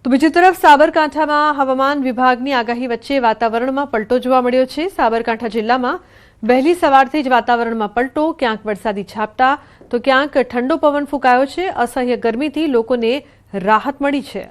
તો બીજી તરફ સાબરકાંઠામાં હવામાન વિભાગની આગાહી વચ્ચે વાતાવરણમાં પલટો જોવા મળ્યો છે। સાબરકાંઠા જિલ્લામાં વહેલી સવારથી જ વાતાવરણમાં પલટો, ક્યાંક વરસાદી ઝાપટા તો ક્યાંક ઠંડો પવન ફૂંકાયો છે। અસહ્ય ગરમીથી લોકોને રાહત મળી છે।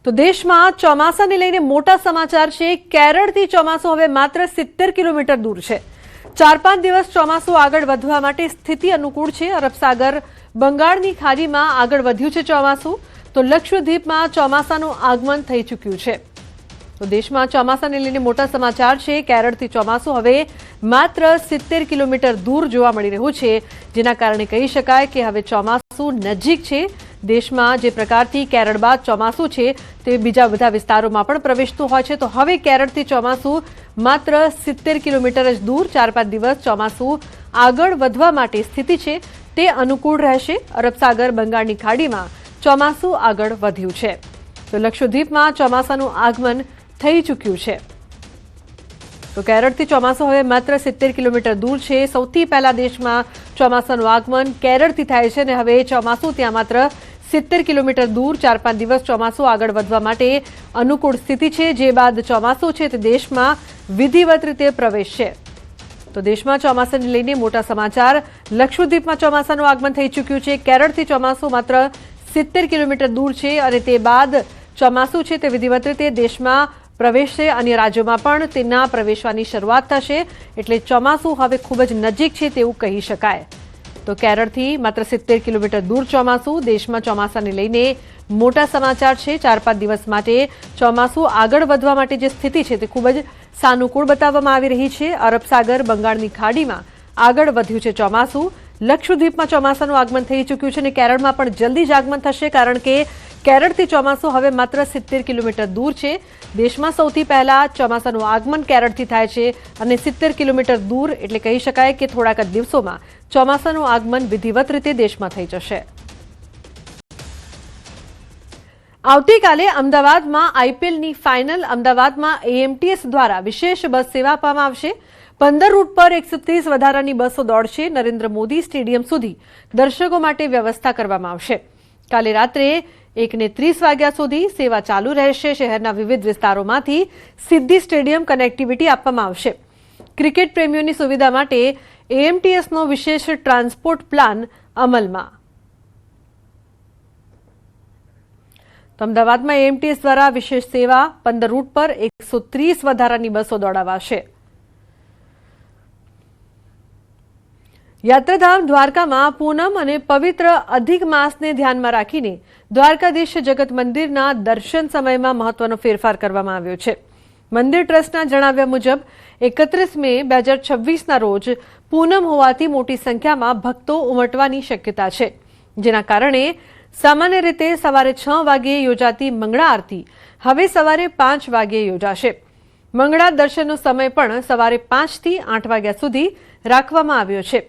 તો દેશમાં ચોમાસાને લઈને મોટા સમાચાર છે। કેરળથી ચોમાસું હવે માત્ર 70 કિલોમીટર દૂર છે। 4-5 દિવસ ચોમાસું આગળ વધવા માટે સ્થિતિ અનુકૂળ છે। અરબ સાગર બંગાળની ખાડીમાં આગળ વધ્યું છે ચોમાસું, તો લક્ષદ્વીપમાં ચોમાસાનું આગમન થઈ ચૂક્યું છે। તો દેશમાં ચોમાસાને લઈને મોટા સમાચાર છે। કેરળથી ચોમાસું હવે માત્ર 70 કિલોમીટર દૂર જોવા મળી રહ્યું છે, જેના કારણે કહી શકાય કે હવે ચોમાસું નજીક છે। દેશમાં જે પ્રકારથી કેરળ બાદ ચોમાસું છે તે બીજા બધા વિસ્તારોમાં પણ પ્રવેશતું હોય છે, તો હવે કેરળથી ચોમાસું માત્ર 70 કિલોમીટર જ દૂર 4-5 દિવસ ચોમાસું આગળ વધવા માટે સ્થિતિ છે તે અનુકૂળ રહેશે। અરબ સાગર બંગાળની ખાડીમાં ચોમાસું આગળ વધ્યું છે, તો લક્ષદ્વીપમાં ચોમાસાનું આગમન થઈ ચૂક્યું છે। તો કેરળથી ચોમાસું હવે માત્ર 70 કિલોમીટર દૂર છે। સૌથી પહેલા દેશમાં ચોમાસાનું આગમન કેરળથી થાય છે અને હવે ચોમાસું ત્યાં માત્ર 70 કિલોમીટર દૂર 4-5 દિવસ ચોમાસું આગળ વધવા માટે અનુકૂળ સ્થિતિ છે, જે બાદ ચોમાસું છે તે દેશમાં વિધિવત રીતે પ્રવેશશે। તો દેશમાં ચોમાસાને લઈને મોટા સમાચાર। લક્ષદ્વીપમાં ચોમાસાનું આગમન થઈ ચૂક્યું છે। કેરળથી ચોમાસું માત્ર 70 કિલોમીટર દૂર છે અને તે બાદ ચોમાસું છે તે વિધિવત રીતે દેશમાં પ્રવેશશે। અન્ય રાજ્યોમાં પણ તેના પ્રવેશવાની શરૂઆત થશે, એટલે ચોમાસું હવે ખૂબ જ નજીક છે તેવું કહી શકાય। તો કેરળથી માત્ર 70 કિલોમીટર દૂર ચોમાસું, દેશમાં ચોમાસાને લઈને મોટા સમાચાર છે। 4-5 દિવસ માટે ચોમાસું આગળ વધવા માટે જે સ્થિતિ છે તે ખૂબ જ સાનુકૂળ બતાવવામાં આવી રહી છે। અરબ સાગર બંગાળની ખાડીમાં આગળ વધ્યું છે ચોમાસું, લક્ષદ્વીપમાં ચોમાસાનું આગમન થઈ ચૂક્યું છે અને કેરળમાં પણ જલ્દી જ આગમન થશે, કારણ કે કેરળથી ચોમાસું હવે માત્ર 70 કિલોમીટર દૂર છે। દેશમાં સૌથી પહેલા ચોમાસાનું આગમન કેરળથી થાય છે અને 70 કિલોમીટર દૂર, એટલે કહી શકાય કે થોડાક જ દિવસોમાં ચોમાસાનું આગમન વિધિવત રીતે દેશમાં થઈ જશે। આવતીકાલે અમદાવાદમાં આઈપીએલની ફાઇનલ અમદાવાદમાં એએમટીએસ દ્વારા વિશેષ બસ સેવા આપવામાં આવશે। 15 રૂટ પર 130 વધારાની બસો દોડશે। નરેન્દ્ર મોદી સ્ટેડિયમ સુધી દર્શકો માટે વ્યવસ્થા કરવામાં આવશે। કાલે રાત્રે 1:30 વાગ્યા સુધી સેવા ચાલુ રહેશે। શહેરના વિવિધ વિસ્તારોમાંથી સીધી સ્ટેડિયમ કનેક્ટિવિટી આપવામાં આવશે। ક્રિકેટ પ્રેમીઓની સુવિધા માટે એએમટીએસનો વિશેષ ટ્રાન્સપોર્ટ પ્લાન અમલમાં। તો અમદાવાદમાં એએમટીએસ દ્વારા વિશેષ સેવા 15 રૂટ પર 130 વધારાની બસો દોડાવાશે। યાત્રાધામ દ્વારકામાં પૂનમ અને પવિત્ર અધિક માસને ધ્યાનમાં રાખીને દ્વારકાધીશ જગત મંદિરના દર્શન સમયમાં મહત્વનો ફેરફાર કરવામાં આવ્યો છે। મંદિર ટ્રસ્ટના જણાવ્યા મુજબ 31 મે 2026ના રોજ પૂનમ હોવાથી મોટી સંખ્યામાં ભક્તો ઉમટવાની શક્યતા છે, જેના કારણે સામાન્ય રીતે સવારે 6 વાગ્યે યોજાતી મંગળા આરતી હવે સવારે 5 વાગ્યે યોજાશે। મંગળા દર્શનનો સમય પણ સવારે 5 થી 8 વાગ્યા સુધી રાખવામાં આવ્યો છે।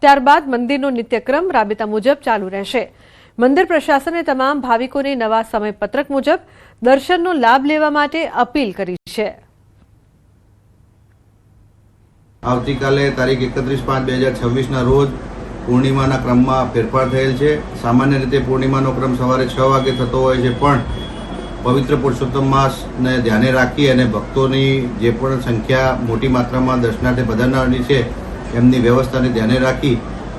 ત્યારબાદ મંદિરનો નિત્યક્રમ રાબેતા મુજબ ચાલુ રહેશે। મંદિર પ્રશાસને તમામ ભાવિકોને નવા સમયપત્રક મુજબ દર્શનનો લાભ લેવા માટે અપીલ કરી છે। આવતીકાલે તારીખ 31/5/2026ના રોજ પૂર્ણિમાના ક્રમમાં ફેરફાર થયેલ છે। સામાન્ય રીતે પૂર્ણિમાનો ક્રમ સવારે 6 વાગે થતો હોય છે, પણ પવિત્ર પુરુષોત્તમ માસને ધ્યાને રાખી અને ભક્તોની જે પણ સંખ્યા મોટી માત્રામાં દર્શનાર્થે પધારનારની છે એમની વ્યવસ્થાને ધ્યાને રાખી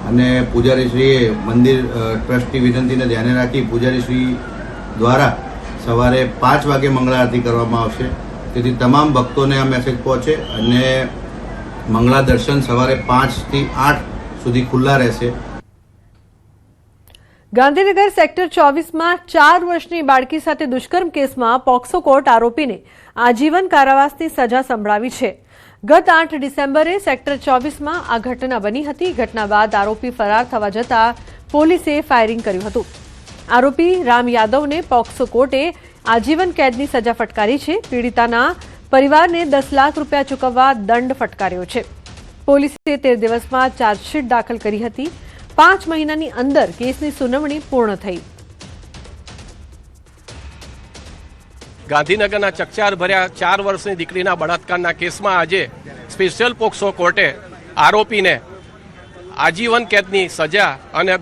અને પૂજારીશ્રીએ મંદિર ટ્રસ્ટની વિનંતીને ધ્યાને રાખી પૂજારીશ્રી દ્વારા સવારે 5 વાગે મંગળા આરતી કરવામાં આવશે। તેથી તમામ ભક્તોને આ મેસેજ પહોંચે અને મંગળા દર્શન સવારે 5 થી 8 સુધી ખુલ્લા રહેશે। ગાંધીનગર સેક્ટર 24માં 4 વર્ષની બાળકી સાથે દુષ્કર્મ કેસમાં પોક્સો કોર્ટ આરોપીને આજીવન કારાવાસની સજા સંભળાવી છે। ગત 8 ડિસેમ્બરે સેક્ટર 24માં આ ઘટના બની હતી। ઘટના બાદ આરોપી ફરાર થવા જતા પોલીસે ફાયરિંગ કર્યું હતું। આરોપી રામ યાદવને પોક્સો કોર્ટે આજીવન કેદની સજા ફટકારી છે। પીડિતાના પરિવારને 10 લાખ રૂપિયા ચૂકવવા દંડ ફટકાર્યો છે। પોલીસે 13 દિવસમાં ચાર્જશીટ દાખલ કરી હતી। 5 મહિનાની અંદર કેસની સુનાવણી પૂર્ણ થઈ। ગાંધીનગરના ચકચાર ભર્યા 4 વર્ષની દીકરીના બળાત્કારના કેસમાં આજે સ્પેશિયલ પોક્સો કોર્ટે આરોપીને આજીવન કેદની સજા અને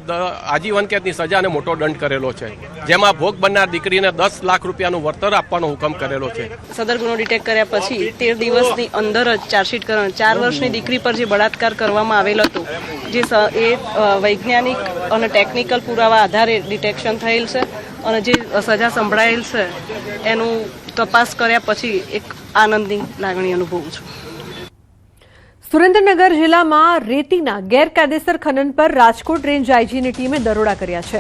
મોટો દંડ કરેલો છે, જેમાં ભોગ બનનાર દીકરીને 10 લાખ રૂપિયાનું વળતર આપવાનો હુકમ કરેલો છે. સદર ગુનો ડિટેક્ટ કર્યા પછી 13 દિવસની અંદર જ ચાર્જશીટ કરવાનું. 4 વર્ષની દીકરી પર જે બળાત્કાર કરવામાં આવેલ હતો, જે એ વૈજ્ઞાનિક અને ટેકનિકલ પુરાવા આધારે ડિટેક્શન થયેલ છે અને જે સજા સંભળાયેલ છે એનું તપાસ કર્યા પછી એક આનંદની લાગણી અનુભવું છું. સુરેન્દ્રનગર જિલ્લામાં રેતીના ગેરકાયદેસર ખનન પર રાજકોટ રેન્જ આઈજીની ટીમે દરોડા કર્યા છે.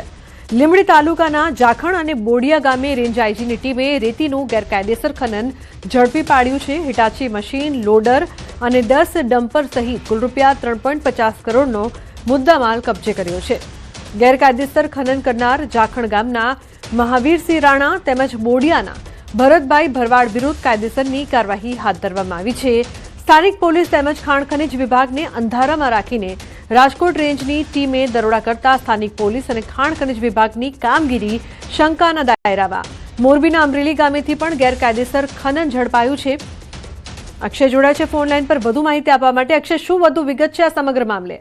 લીંબડી તાલુકાના જાખણ અને બોડિયા ગામે રેન્જ આઈજીની ટીમે રેતીનું ગેરકાયદેસર ખનન ઝડપી પાડ્યું છે. હિટાચી મશીન, લોડર અને 10 ડમ્પર સહિત કુલ રૂપિયા 3.50 કરોડનો મુદ્દામાલ કબજે કર્યો છે. ગેરકાયદેસર ખનન કરનાર જાખણ ગામના મહાવીરસિંહ રાણા તેમજ બોડિયાના ભરતભાઈ ભરવાડ વિરુદ્ધ કાયદેસરની કાર્યવાહી હાથ ધરવામાં આવી છે. સ્થાનિક પોલીસ તેમજ ખાણ ખનિજ વિભાગને અંધારામાં રાખીને રાજકોટ રેન્જની ટીમે દરોડા કરતા સ્થાનિક પોલીસ અને ખાણ ખનિજ વિભાગની કામગીરી શંકાના દાયરામાં. મોરબીના અમરેલી ગામેથી પણ ગેરકાયદેસર ખનન ઝડપાયું છે. અક્ષય જોડાય છે ફોન લાઈન પર વધુ માહિતી આપવા માટે. અક્ષય, શું વધુ વિગત છે આ સમગ્ર મામલે?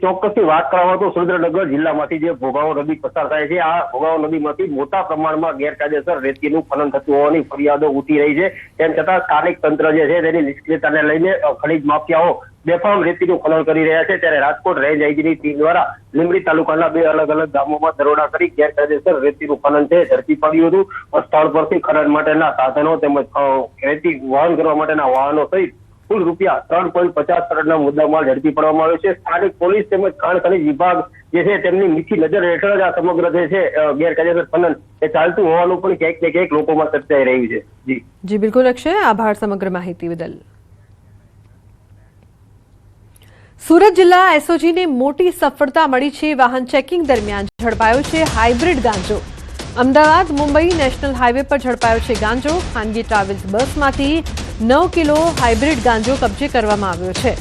ચોક્કસથી વાત કરવામાં તો સુરેન્દ્રનગર જિલ્લામાંથી જે ભોગાવો નદી પસાર થાય છે, આ ભોગાવો નદીમાંથી મોટા પ્રમાણમાં ગેરકાયદેસર રેતીનું ખનન થતું હોવાની ફરિયાદો ઉઠી રહી છે. તેમ છતાં સ્થાનિક તંત્ર જે છે તેની નિષ્ક્રિયતાને લઈને ખનીજ માફિયાઓ બેફામ રેતીનું ખનન કરી રહ્યા છે. ત્યારે રાજકોટ રેન્જ આઈજીની ટીમ દ્વારા લીંબડી તાલુકાના 2 અલગ અલગ ગામોમાં દરોડા કરી ગેરકાયદેસર રેતીનું ખનન છે ઝડપી પડ્યું હતું. સ્થળ પરથી ખનન માટેના સાધનો તેમજ રેતી વહન કરવા માટેના વાહનો સહિત કુલ રૂપિયા 3.50 કરોડના મુદ્દામાલ ઝડપી પડવામાં આવ્યો છે. સ્થાનિક પોલીસ તેમજ ખાણ ખનિજ વિભાગ જે છે તેમની મીઠી નજર હેઠળ જ આ સમગ્ર જે છે ગેરકાયદેસર ખનન એ ચાલતું હોવાનું પણ ક્યાંક ને ક્યાંક લોકોમાં ચર્ચાઈ રહ્યું છે. જી બિલકુલ અક્ષય, આભાર સમગ્ર માહિતી બદલ. સુરત જિલ્લા એસઓજીને મોટી સફળતા મળી છે. વાહન ચેકિંગ દરમિયાન ઝડપાયો છે હાઇબ્રિડ ગાંજો. અમદાવાદ મુંબઈ નેશનલ હાઈવે પર ઝડપાયો છે ગાંજો. ખાનગી ટ્રાવેલ્સ બસમાંથી 9 કિલો હાઇબ્રિડ ગાંજો કબજે કરવામાં આવ્યો છે.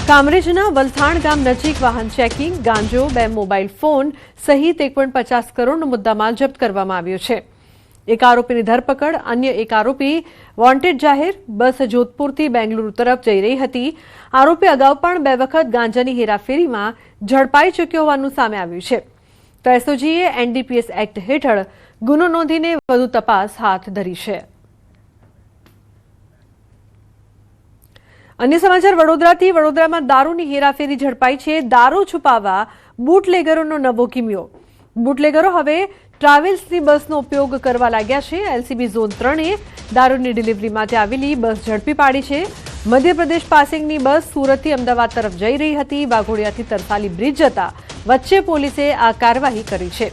કામરેજના વલથાણ ગામ નજીક વાહન ચેકિંગ, ગાંજો, 2 મોબાઈલ ફોન સહિત 1.50 કરોડનો મુદ્દામાલ જપ્ત કરવામાં આવ્યો છે. એક આરોપીની ધરપકડ. અન્ય એક આરોપી વોન્ટેડ જાહેર. બસ જોધપુરથી બેંગલુરુ તરફ જઈ રહી હતી. આરોપી અગાઉ પણ 2 વખત ગાંજાની હેરાફેરીમાં ઝડપાઈ ચૂક્યો હોવાનું સામે આવ્યું છે. તો એસઓજીએ એનડીપીએસ એક્ટ હેઠળ ગુનો નોંધીને વધુ તપાસ હાથ ધરી છે. અન્ય સમાચાર વડોદરાથી. વડોદરામાં દારૂની હેરાફેરી ઝડપાઈ છે. દારૂ છુપાવવા બુટલેગરોનો નવો કિમિયો. બુટલેગરો હવે ટ્રાવેલ્સની બસનો ઉપયોગ કરવા લાગ્યા છે. એલસીબી ઝોન 3એ દારૂની ડિલિવરી માટે આવેલી બસ ઝડપી પાડી છે. મધ્યપ્રદેશ પાસિંગની બસ સુરતથી અમદાવાદ તરફ જઈ રહી હતી. વાઘોડિયાથી તરસાલી બ્રિજ જતા વચ્ચે પોલીસે આ કાર્યવાહી કરી છે.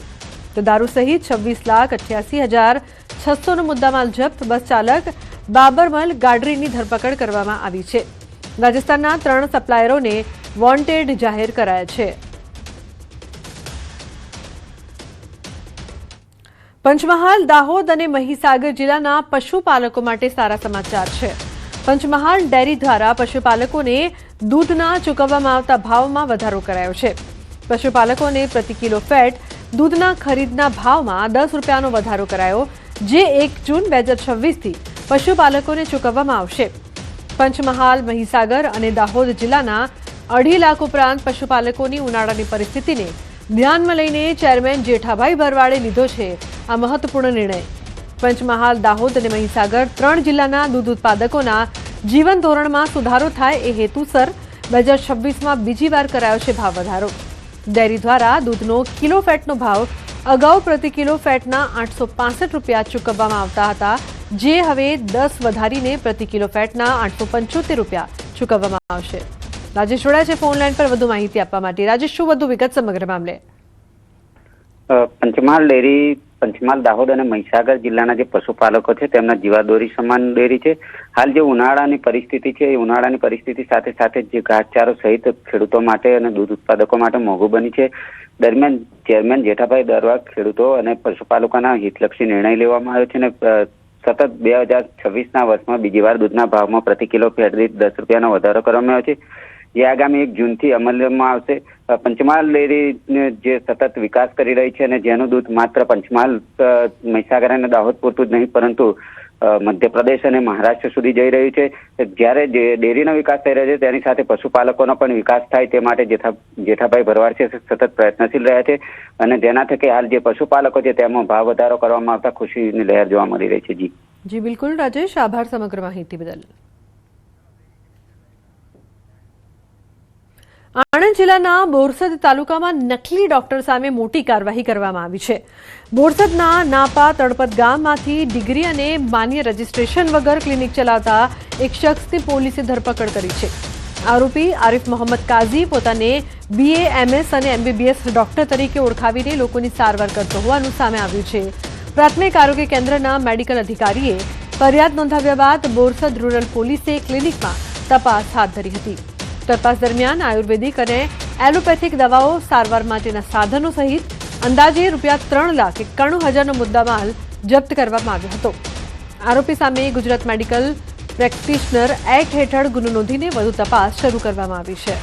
તો દારૂ સહિત 26,88,600નો મુદ્દામાલ જપ્ત. બસ ચાલક બાબરમલ ગાડરીની ધરપકડ કરવામાં આવી છે. રાજસ્થાનના 3 સપ્લાયરોને વોન્ટેડ જાહેર કરાયા છે. પંચમહાલ, દાહોદ અને મહીસાગર જિલ્લાના પશુપાલકો માટે સારા સમાચાર છે. પંચમહાલ ડેરી દ્વારા પશુપાલકોને દૂધના ચૂકવવામાં આવતા ભાવમાં વધારો કરાયો છે. પશુપાલકોને પ્રતિ કિલો ફેટ દૂધના ખરીદના ભાવમાં 10 રૂપિયાનો વધારો કરાયો, જે 1 જૂન 2026થી પશુપાલકોને ચૂકવવામાં આવશે. પંચમહાલ, મહીસાગર અને દાહોદ જિલ્લાના 2.5 લાખ ઉપરાંત પશુપાલકોની ઉનાળાની પરિસ્થિતિને ધ્યાનમાં લઈને ચેરમેન જેઠાભાઈ ભરવાડે લીધો છે આ મહત્વપૂર્ણ નિર્ણય. પંચમહાલ, દાહોદ અને મહીસાગર 3 જિલ્લાના દૂધ ઉત્પાદકોના જીવન ધોરણમાં સુધારો થાય એ હેતુસર 2026માં બીજી વાર કરાયો છે ભાવ વધારો. ડેરી દ્વારા દૂધનો કિલો ફેટનો ભાવ અગાઉ પ્રતિ કિલો ફેટના 865 રૂપિયા ચૂકવવામાં આવતા હતા, જે હવે 10 વધારીને પ્રતિ કિલો ફેટના 875 રૂપિયા ચૂકવવામાં આવશે. રાજેશ જોડાય છે ફોન લાઈન પર વધુ માહિતી આપવા માટે. રાજેશ, શું વધુ વિગત સમગ્ર મામલે? પંચમહાલ ડેરી પંચમહાલ, દાહોદ અને મહીસાગર જિલ્લાના જે પશુપાલકો છે તેમના જીવાદોરી સમાન ડેરી છે. હાલ જે ઉનાળાની પરિસ્થિતિ છે એ ઉનાળાની પરિસ્થિતિ સાથે સાથે જે ઘાસચારો સહિત ખેડૂતો માટે અને દૂધ ઉત્પાદકો માટે મોંઘું બની છે. દરમિયાન ચેરમેન જેઠાભાઈ દરવા ખેડૂતો અને પશુપાલકોના હિતલક્ષી નિર્ણય લેવામાં આવ્યો છે અને સતત 2026ના વર્ષમાં બીજી વાર દૂધના ભાવમાં પ્રતિ કિલો ફેટ દીઠ 10 રૂપિયાનો વધારો કરવામાં આવ્યો છે, જે આગામી 1 જૂનથી અમલમાં આવશે. પંચમહાલ ડેરી જે સતત વિકાસ કરી રહી છે અને જેનું દૂધ માત્ર પંચમહાલ, મહીસાગર અને દાહોદ પૂરતું જ નહીં પરંતુ મધ્યપ્રદેશ અને મહારાષ્ટ્ર સુધી જઈ રહ્યું છે. જ્યારે ડેરીનો વિકાસ થઈ રહ્યો છે તેની સાથે પશુપાલકોનો પણ વિકાસ થાય તે માટે જેઠાભાઈ ભરવાડ છે સતત પ્રયત્નશીલ રહ્યા છે અને જેના થકી હાલ જે પશુપાલકો છે તેમાં ભાવ વધારો કરવામાં આવતા ખુશીની લહેર જોવા મળી રહી છે. જી બિલકુલ રાજેશ, આભાર સમગ્ર માહિતી બદલ. આણંદ જિલ્લાના બોરસદ તાલુકામાં નકલી ડોક્ટર સામે મોટી કાર્યવાહી કરવામાં આવી છે. બોરસદના નાપા તળપત ગામમાંથી ડિગ્રી અને માન્ય રજીસ્ટ્રેશન વગર ક્લિનિક ચલાવતા એક શખ્સની પોલીસે ધરપકડ કરી છે. આરોપી આરિફ મોહમ્મદ કાઝી પોતાને BA, MS અને MBBS ડોક્ટર તરીકે ઓળખાવીને લોકોની સારવાર કરતો હોવાનું સામે આવ્યું છે. પ્રાથમિક આરોગ્ય કેન્દ્રના મેડિકલ અધિકારીએ ફરિયાદ નોંધાવ્યા બાદ બોરસદ રૂરલ પોલીસે ક્લિનિકમાં તપાસ હાથ ધરી હતી. તપાસ દરમિયાન આયુર્વેદિક અને એલોપેથિક દવાઓ, સારવાર માટેના સાધનો સહિત અંદાજે ₹3,91,000નો મુદ્દામાલ જપ્ત કરવામાં આવ્યો હતો. આરોપી સામે ગુજરાત મેડિકલ પ્રેક્ટિશનર એક્ટ હેઠળ ગુનો નોંધીને વધુ તપાસ શરૂ કરવામાં આવી છે.